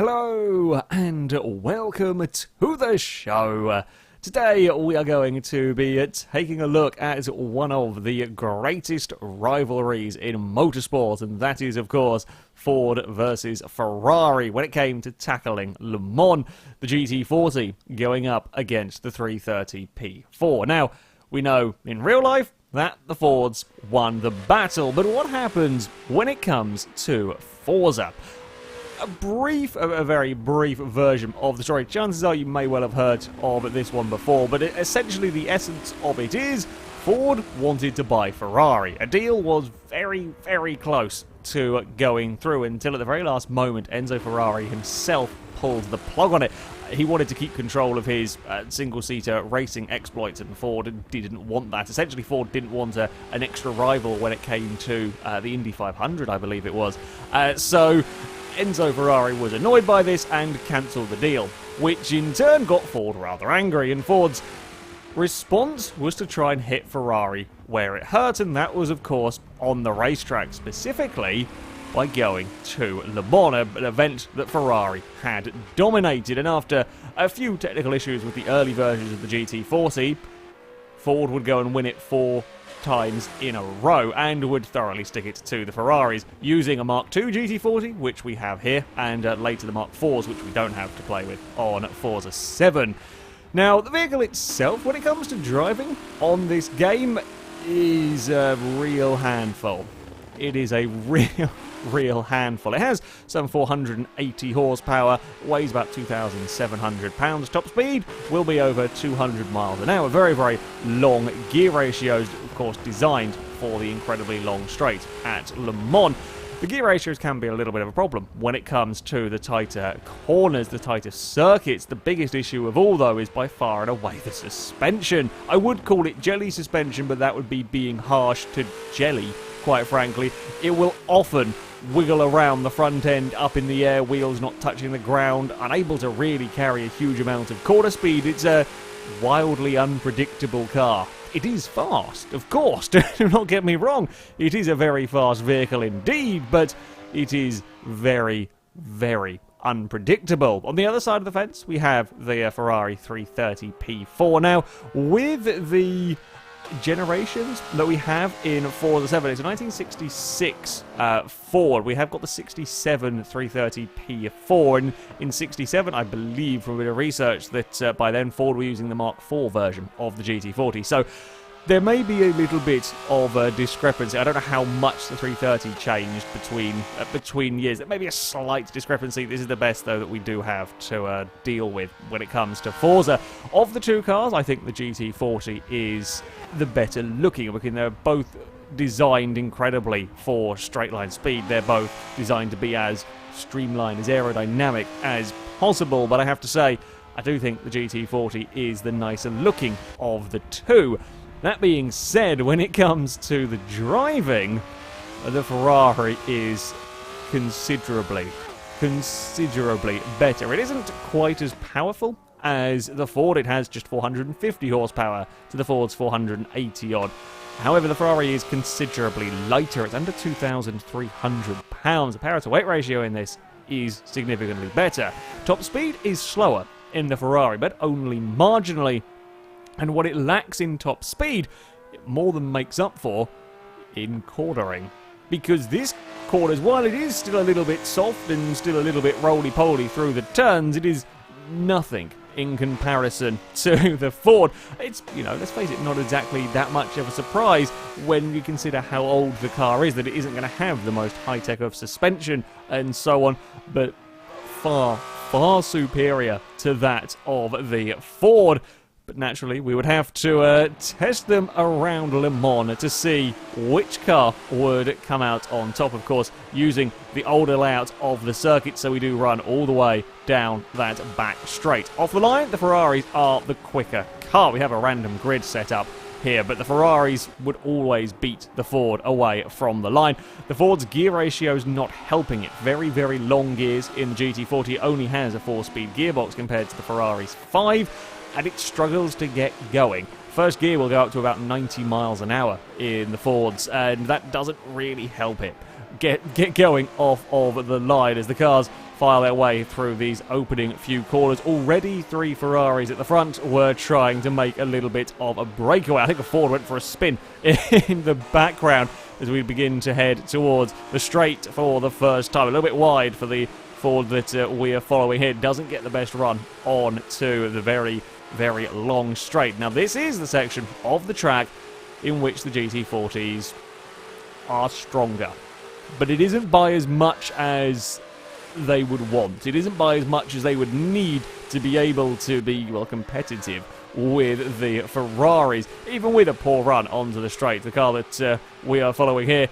Hello and welcome to the show. Today we are going to be taking a look at one of the greatest rivalries in motorsport, and that is, of course, Ford versus Ferrari when it came to tackling Le Mans, the GT40 going up against the 330 P4. Now, we know in real life that the Fords won the battle, but what happens when it comes to Forza? A very brief version of the story. Chances are you may well have heard of this one before, but essentially the essence of it is Ford wanted to buy Ferrari. A deal was very, very close to going through until at the very last moment Enzo Ferrari himself pulled the plug on it. He wanted to keep control of his single-seater racing exploits, and Ford didn't want that. Essentially, Ford didn't want an extra rival when it came to the Indy 500, I believe it was. So Enzo Ferrari was annoyed by this and cancelled the deal, which in turn got Ford rather angry, and Ford's response was to try and hit Ferrari where it hurt, and that was, of course, on the racetrack, specifically by going to Le Mans, an event that Ferrari had dominated. And after a few technical issues with the early versions of the GT40, Ford would go and win it 4 times in a row and would thoroughly stick it to the Ferraris using a Mark II GT40, which we have here, and later the Mark IVs, which we don't have to play with on Forza 7. Now, the vehicle itself, when it comes to driving on this game, is a real handful. It is a real handful. It has some 480 horsepower, weighs about 2,700 pounds. Top speed will be over 200 miles an hour. Very, very long gear ratios, of course, designed for the incredibly long straight at Le Mans. The gear ratios can be a little bit of a problem when it comes to the tighter corners, the tighter circuits. The biggest issue of all, though, is by far and away the suspension. I would call it jelly suspension, but that would be being harsh to jelly, quite frankly. It will often wiggle around the front end, up in the air, wheels not touching the ground, unable to really carry a huge amount of quarter speed. It's a wildly unpredictable car. It is fast, of course, do not get me wrong. It is a very fast vehicle indeed, but it is very, very unpredictable. On the other side of the fence, we have the Ferrari 330 P4. Now, with the generations that we have in Forza 7, it's a 1966 Ford. We have got the 67 330 P4, and in 67, I believe from a bit of research, that by then Ford were using the Mark IV version of the GT40. So there may be a little bit of a discrepancy. I don't know how much the 330 changed between years. There may be a slight discrepancy. This is the best, though, that we do have to deal with when it comes to Forza. Of the two cars, I think the GT40 is the better looking. They're both designed incredibly for straight line speed. They're both designed to be as streamlined, as aerodynamic as possible. But I have to say, I do think the GT40 is the nicer looking of the two. That being said, when it comes to the driving, the Ferrari is considerably better. It isn't quite as powerful as the Ford. It has just 450 horsepower to the Ford's 480 odd. However, the Ferrari is considerably lighter. It's under 2,300 pounds. The power to weight ratio in this is significantly better. Top speed is slower in the Ferrari, but only marginally. And what it lacks in top speed, it more than makes up for in cornering. Because this corners, while it is still a little bit soft and still a little bit roly-poly through the turns, it is nothing in comparison to the Ford. It's, let's face it, not exactly that much of a surprise when you consider how old the car is, that it isn't going to have the most high-tech of suspension and so on, but far, far superior to that of the Ford. But naturally, we would have to test them around Le Mans to see which car would come out on top, of course, using the older layout of the circuit, so we do run all the way down that back straight. Off the line, the Ferraris are the quicker car. We have a random grid set up here, but the Ferraris would always beat the Ford away from the line. The Ford's gear ratio is not helping it. Very, very long gears in the GT40. It only has a 4-speed gearbox compared to the Ferrari's 5. And it struggles to get going. First gear will go up to about 90 miles an hour in the Fords, and that doesn't really help it get going off of the line, as the car's file their way through these opening few corners. Already 3 Ferraris at the front were trying to make a little bit of a breakaway. I think a Ford went for a spin in the background as we begin to head towards the straight for the first time. A little bit wide for the Ford that we are following here. Doesn't get the best run on to the very, very long straight. Now, this is the section of the track in which the GT40s are stronger. But it isn't by as much as they would want. It isn't by as much as they would need to be able to be, well, competitive with the Ferraris. Even with a poor run onto the straight, the car that we are following here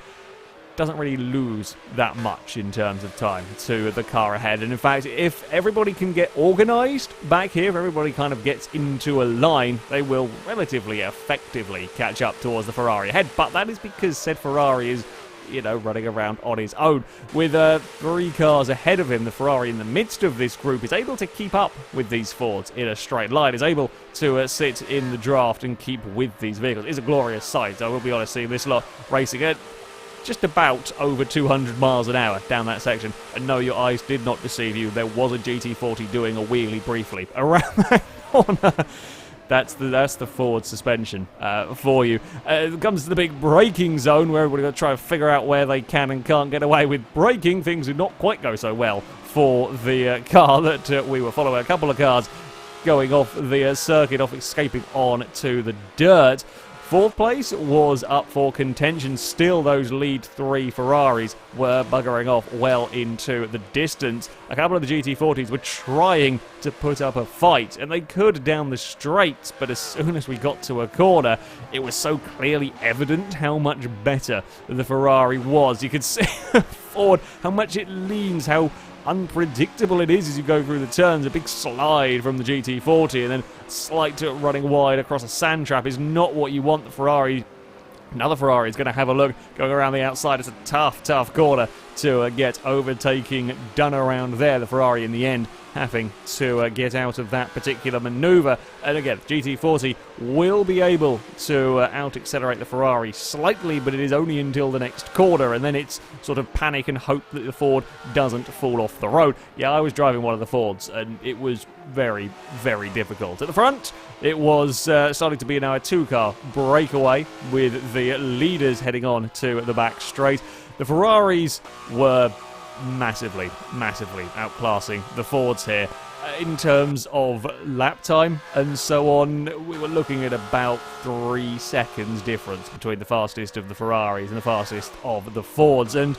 doesn't really lose that much in terms of time to the car ahead. And in fact, if everybody can get organised back here, if everybody kind of gets into a line, they will relatively effectively catch up towards the Ferrari ahead. But that is because said Ferrari is, you know, running around on his own. With 3 cars ahead of him, the Ferrari in the midst of this group is able to keep up with these Fords in a straight line, is able to sit in the draft and keep with these vehicles. It's a glorious sight. I will be honest, seeing this lot racing at just about over 200 miles an hour down that section. And no, your eyes did not deceive you. There was a GT40 doing a wheelie briefly around that corner. That's the Ford suspension for you. It comes to the big braking zone where everybody's got to try to figure out where they can and can't get away with braking. Things did not quite go so well for the car that we were following. A couple of cars going off the circuit, off escaping on to the dirt. 4th place was up for contention. Still, those lead 3 Ferraris were buggering off well into the distance. A couple of the GT40s were trying to put up a fight, and they could down the straights, but as soon as we got to a corner, it was so clearly evident how much better the Ferrari was. You could see Ford, how much it leans, how unpredictable it is as you go through the turns. A big slide from the GT40 and then slight running wide across a sand trap is not what you want. The Ferrari, another Ferrari is going to have a look going around the outside. It's a tough corner to get overtaking done around there. The Ferrari in the end having to get out of that particular manoeuvre. And again, GT40 will be able to out-accelerate the Ferrari slightly, but it is only until the next corner, and then it's sort of panic and hope that the Ford doesn't fall off the road. Yeah, I was driving one of the Fords, and it was very, very difficult. At the front, it was starting to be now a 2-car breakaway with the leaders heading on to the back straight. The Ferraris were massively outclassing the Fords here. In terms of lap time and so on, we were looking at about 3 seconds difference between the fastest of the Ferraris and the fastest of the Fords. And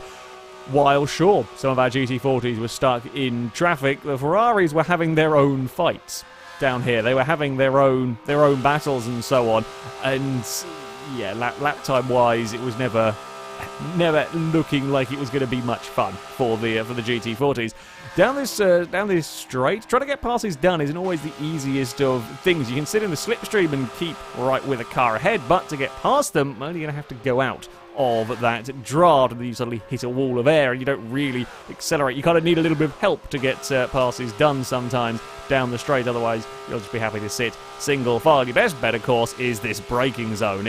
while sure, some of our GT40s were stuck in traffic, the Ferraris were having their own fights down here. They were having their own battles and so on. And yeah, lap time wise, it was never looking like it was going to be much fun for the GT40s. Down this straight, trying to get passes done isn't always the easiest of things. You can sit in the slipstream and keep right with a car ahead, but to get past them, well, you're going to have to go out of that draft, and then you suddenly hit a wall of air and you don't really accelerate. You kind of need a little bit of help to get passes done sometimes down the straight, otherwise you'll just be happy to sit single file. Your best bet, of course, is this braking zone.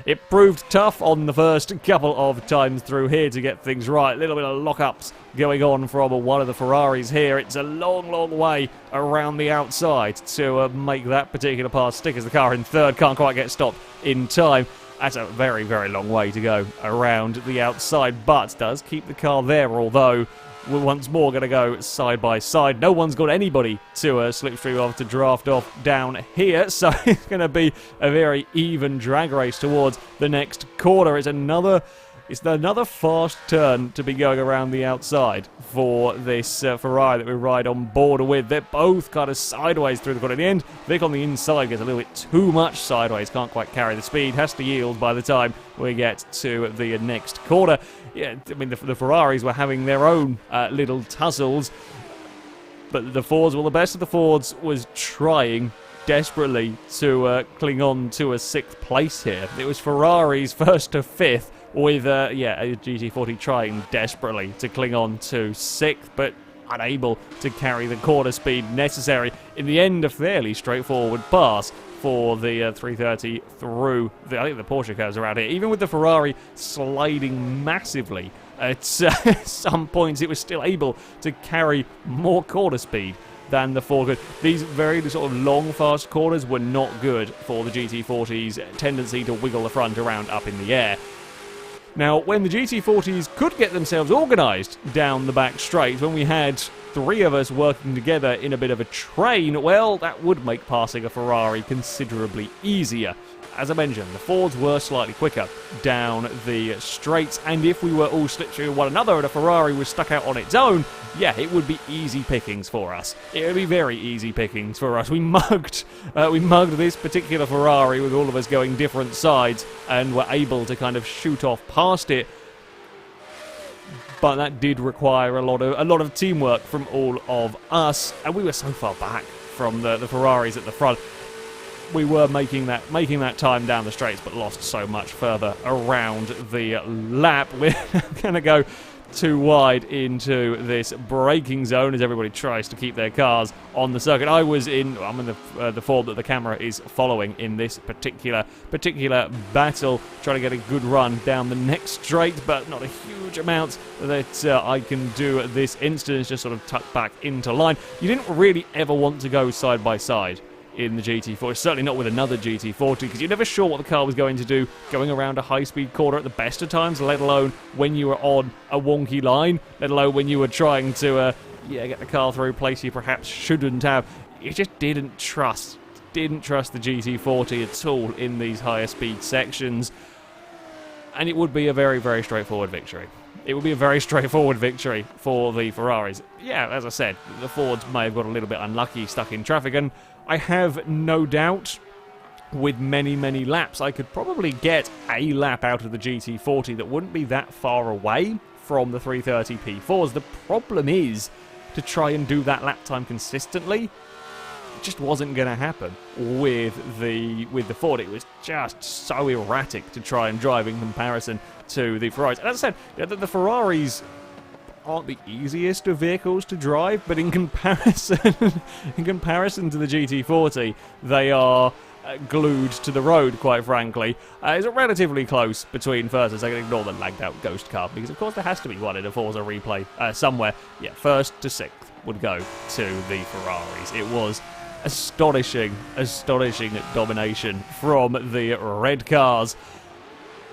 It proved tough on the first couple of times through here to get things right. A little bit of lockups going on from one of the Ferraris here. It's a long way around the outside to make that particular pass stick, as the car in third can't quite get stopped in time. That's a very, very long way to go around the outside, but does keep the car there, although we're once more going to go side by side. No one's got anybody to slipstream off to draft off down here, so it's going to be a very even drag race towards the next corner. It's another fast turn to be going around the outside for this Ferrari that we ride on board with. They're both kind of sideways through the corner. In the end, Vic on the inside gets a little bit too much sideways, can't quite carry the speed, has to yield by the time we get to the next corner. Yeah, I mean, the Ferraris were having their own little tussles, but the Fords, well, the best of the Fords was trying desperately to cling on to a 6th place here. It was Ferrari's 1st to 5th, with a GT40 trying desperately to cling on to 6th, but unable to carry the corner speed necessary. In the end, a fairly straightforward pass for the 330 through I think the Porsche curves around here. Even with the Ferrari sliding massively At some points, it was still able to carry more corner speed than the Ford could. These very sort of long, fast corners were not good for the GT40's tendency to wiggle the front around up in the air. Now, when the GT40s could get themselves organised down the back straight, when we had 3 of us working together in a bit of a train, well, that would make passing a Ferrari considerably easier. As I mentioned, the Fords were slightly quicker down the straights, and if we were all slipstream with one another and a Ferrari was stuck out on its own, yeah, it would be easy pickings for us. It would be very easy pickings for us. We mugged this particular Ferrari with all of us going different sides, and were able to kind of shoot off past it. But that did require a lot of teamwork from all of us, and we were so far back from the Ferraris at the front. We were making that time down the straights, but lost so much further around the lap. We're going to go too wide into this braking zone as everybody tries to keep their cars on the circuit. I'm in the Ford that the camera is following in this particular battle, trying to get a good run down the next straight, but not a huge amount that I can do at this instance, just sort of tuck back into line. You didn't really ever want to go side by side in the GT40, certainly not with another GT40, because you're never sure what the car was going to do going around a high-speed corner at the best of times, let alone when you were on a wonky line, let alone when you were trying to get the car through a place you perhaps shouldn't have. You just didn't trust the GT40 at all in these higher speed sections, and it would be a very, very straightforward victory. It would be a very straightforward victory for the Ferraris. Yeah, as I said, the Fords may have got a little bit unlucky, stuck in traffic, and I have no doubt with many, many laps, I could probably get a lap out of the GT40 that wouldn't be that far away from the 330 P4s. The problem is, to try and do that lap time consistently, it just wasn't going to happen with the Ford. It was just so erratic to try and drive in comparison to the Ferraris. And as I said, the Ferraris aren't the easiest of vehicles to drive, but in comparison to the GT40, they are glued to the road, quite frankly. It's relatively close between first and second. Ignore the lagged out ghost car, because of course there has to be one in a Forza replay somewhere. Yeah, first to sixth would go to the Ferraris. It was astonishing domination from the red cars.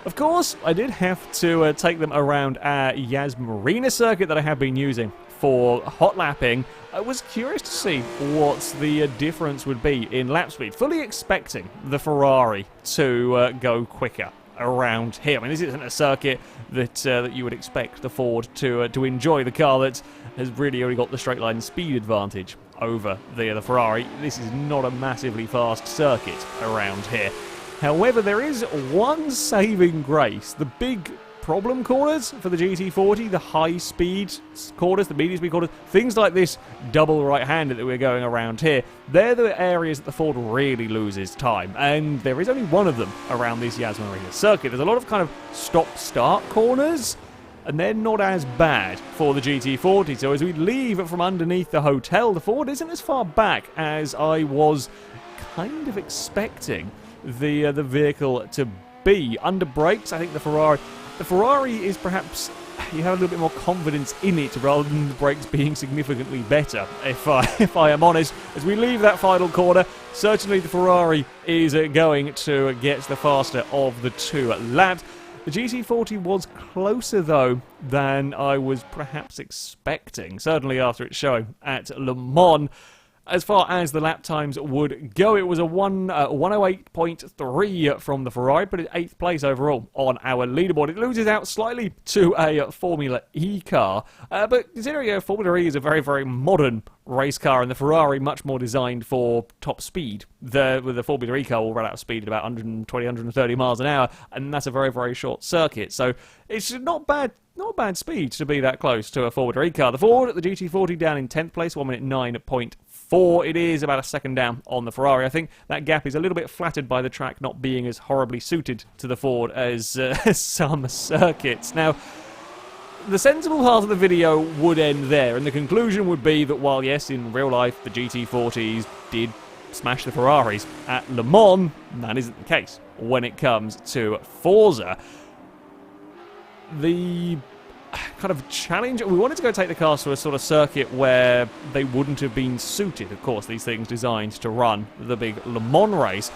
Of course, I did have to take them around our Yas Marina circuit that I have been using for hot lapping. I was curious to see what the difference would be in lap speed, fully expecting the Ferrari to go quicker around here. I mean, this isn't a circuit that you would expect the Ford to enjoy. The car that has really only got the straight line speed advantage over the Ferrari. This is not a massively fast circuit around here. However, there is one saving grace. The big problem corners for the GT40, the high-speed corners, the medium-speed corners, things like this double right-hander that we're going around here, they're the areas that the Ford really loses time. And there is only one of them around this Yas Marina circuit. There's a lot of kind of stop-start corners, and they're not as bad for the GT40. So as we leave from underneath the hotel, the Ford isn't as far back as I was kind of expecting the vehicle to be. Under brakes, I think the Ferrari is perhaps, you have a little bit more confidence in it rather than the brakes being significantly better, if I am honest. As we leave that final corner, certainly the Ferrari is going to get the faster of the two laps. The GT40 was closer, though, than I was perhaps expecting, certainly after its showing at Le Mans. As far as the lap times would go, it was a 108.3 from the Ferrari, but it's 8th place overall on our leaderboard. It loses out slightly to a Formula E car, but considering a Formula E is a very, very modern race car, and the Ferrari much more designed for top speed, the Formula E car will run out of speed at about 120, 130 miles an hour, and that's a very, very short circuit. So it's not bad speed to be that close to a Formula E car. The Ford at the GT40 down in 10th place, 1 minute 9.4. It is about a second down on the Ferrari. I think that gap is a little bit flattered by the track not being as horribly suited to the Ford as some circuits. Now, the sensible part of the video would end there, and the conclusion would be that while, yes, in real life, the GT40s did smash the Ferraris at Le Mans, that isn't the case when it comes to Forza. The kind of challenge. We wanted to go take the cars to a sort of circuit where they wouldn't have been suited. Of course, these things designed to run the big Le Mans race.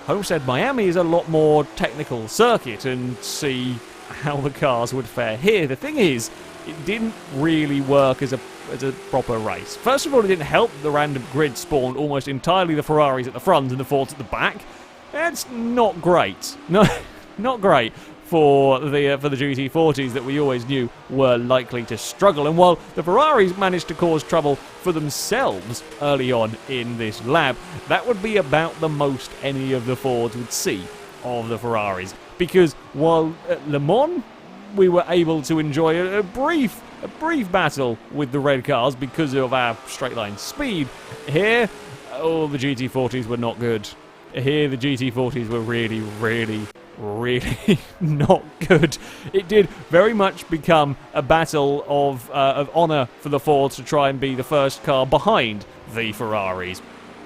Homestead Miami is a lot more technical circuit, and see how the cars would fare here. The thing is, it didn't really work as a proper race. First of all, it didn't help the random grid spawned almost entirely the Ferraris at the front and the Fords at the back. That's not great. No, not great for the GT40s that we always knew were likely to struggle. And while the Ferraris managed to cause trouble for themselves early on in this lap, that would be about the most any of the Fords would see of the Ferraris. Because while at Le Mans we were able to enjoy a brief battle with the red cars because of our straight line speed, here, oh, the GT40s were not good. Here, the GT40s were really, really, really not good. It did very much become a battle of honour for the Fords to try and be the first car behind the Ferraris.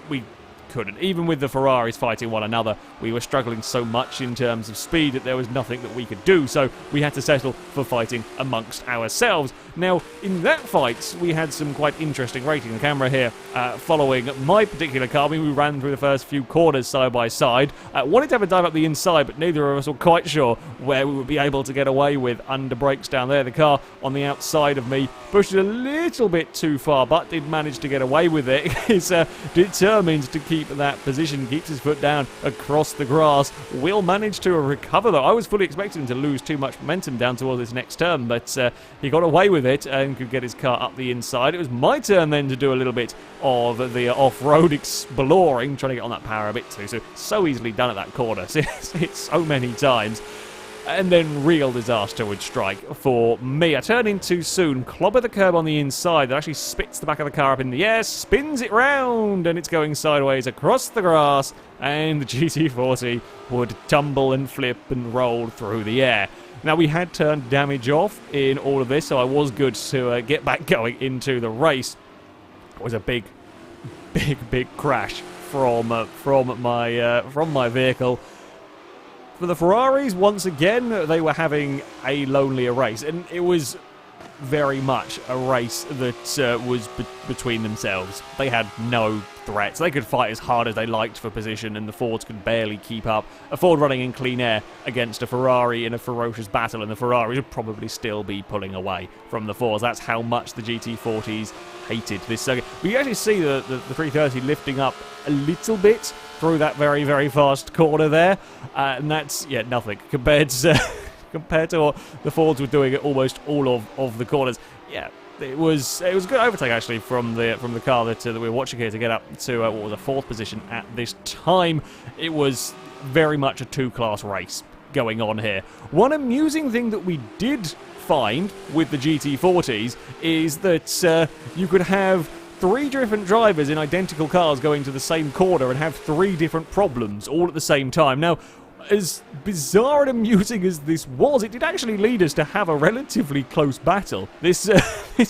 We couldn't. Even with the Ferraris fighting one another, we were struggling so much in terms of speed that there was nothing that we could do, so we had to settle for fighting amongst ourselves. Now, in that fight, we had some quite interesting rating. The camera here following my particular car. I mean, we ran through the first few corners side by side. Wanted to have a dive up the inside, but neither of us were quite sure where we would be able to get away with under brakes down there. The car on the outside of me pushed it a little bit too far, but did manage to get away with it. He's determined to keep that position, keeps his foot down across the grass. Will manage to recover, though. I was fully expecting him to lose too much momentum down towards this next turn, but he got away with it and could get his car up the inside. It was my turn then to do a little bit of the off-road exploring, trying to get on that power a bit too. So easily done at that corner. It's so many times. And then real disaster would strike for me. I turn in too soon, clobber the curb on the inside that actually spits the back of the car up in the air, spins it round, and it's going sideways across the grass, and the GT40 would tumble and flip and roll through the air. Now, we had turned damage off in all of this, so I was good to get back going into the race. It was a big crash from my vehicle. For the Ferraris, once again, they were having a lonelier race, and it was very much a race that was between themselves. They had no threats. They could fight as hard as they liked for position, and the Fords could barely keep up. A Ford running in clean air against a Ferrari in a ferocious battle, and the Ferraris would probably still be pulling away from the Fords. That's how much the GT40s hated this circuit. We can actually see the 330 lifting up a little bit through that very, very fast corner there, and that's, yeah, nothing compared to what the Fords were doing at almost all of the corners. Yeah, it was a good overtake actually from the car that we were watching here to get up to what was a fourth position at this time. It was very much a two-class race going on here. One amusing thing that we did find with the GT40s is that you could have three different drivers in identical cars going to the same corner and have three different problems all at the same time. Now, as bizarre and amusing as this was, it did actually lead us to have a relatively close battle. This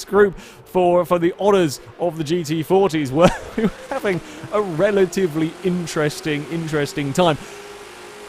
group, for the honours of the GT40s, were having a relatively interesting time.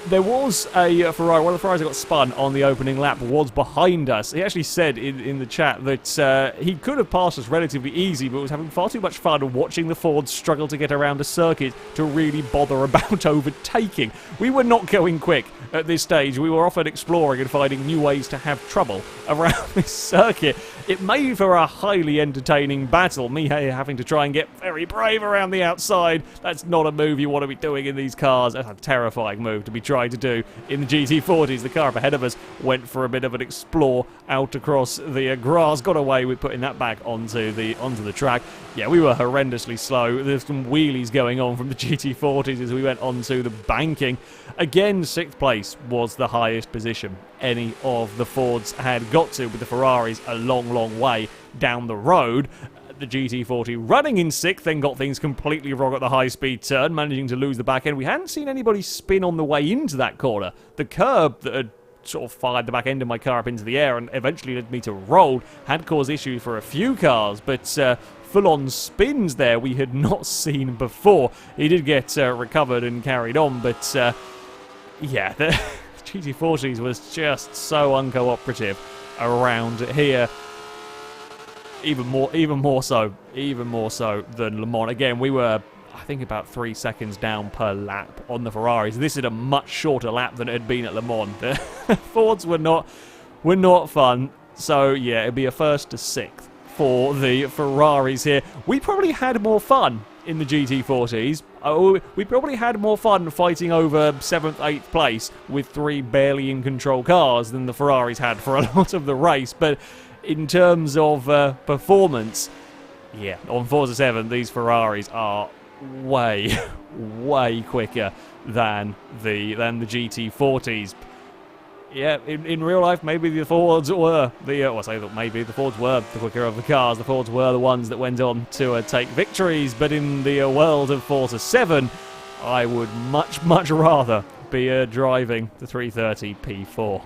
There was a Ferrari, one of the Ferraris that got spun on the opening lap was behind us. He actually said in the chat that he could have passed us relatively easy, but was having far too much fun watching the Fords struggle to get around the circuit to really bother about overtaking. We were not going quick at this stage. We were often exploring and finding new ways to have trouble around this circuit. It made for a highly entertaining battle. Me having to try and get very brave around the outside. That's not a move you want to be doing in these cars. That's a terrifying move to be trying to do in the GT40s. The car up ahead of us went for a bit of an explore out across the grass. Got away with putting that back onto the track. Yeah, we were horrendously slow. There's some wheelies going on from the GT40s as we went onto the banking. Again, 6th place was the highest position any of the Fords had got to, with the Ferraris a long way down the road. The GT40 running in 6th, then got things completely wrong at the high-speed turn, managing to lose the back end. We hadn't seen anybody spin on the way into that corner. The curb that had sort of fired the back end of my car up into the air and eventually led me to roll had caused issues for a few cars, but full-on spins there we had not seen before. He did get recovered and carried on, but yeah, the GT40s was just so uncooperative around here. Even more so than Le Mans. Again, we were, I think, about 3 seconds down per lap on the Ferraris. This is a much shorter lap than it had been at Le Mans. The Fords were not fun. So yeah, it'd be a 1st to 6th for the Ferraris here. We probably had more fun in the GT40s. We probably had more fun fighting over 7th, 8th place with 3 barely in control cars than the Ferraris had for a lot of the race. But in terms of performance, yeah, on Forza 7, these Ferraris are way quicker than the GT40s. Yeah, in real life, maybe the Fords were maybe the Fords were the quicker of the cars. The Fords were the ones that went on to take victories. But in the world of Forza 7, I would much rather be driving the 330 P4.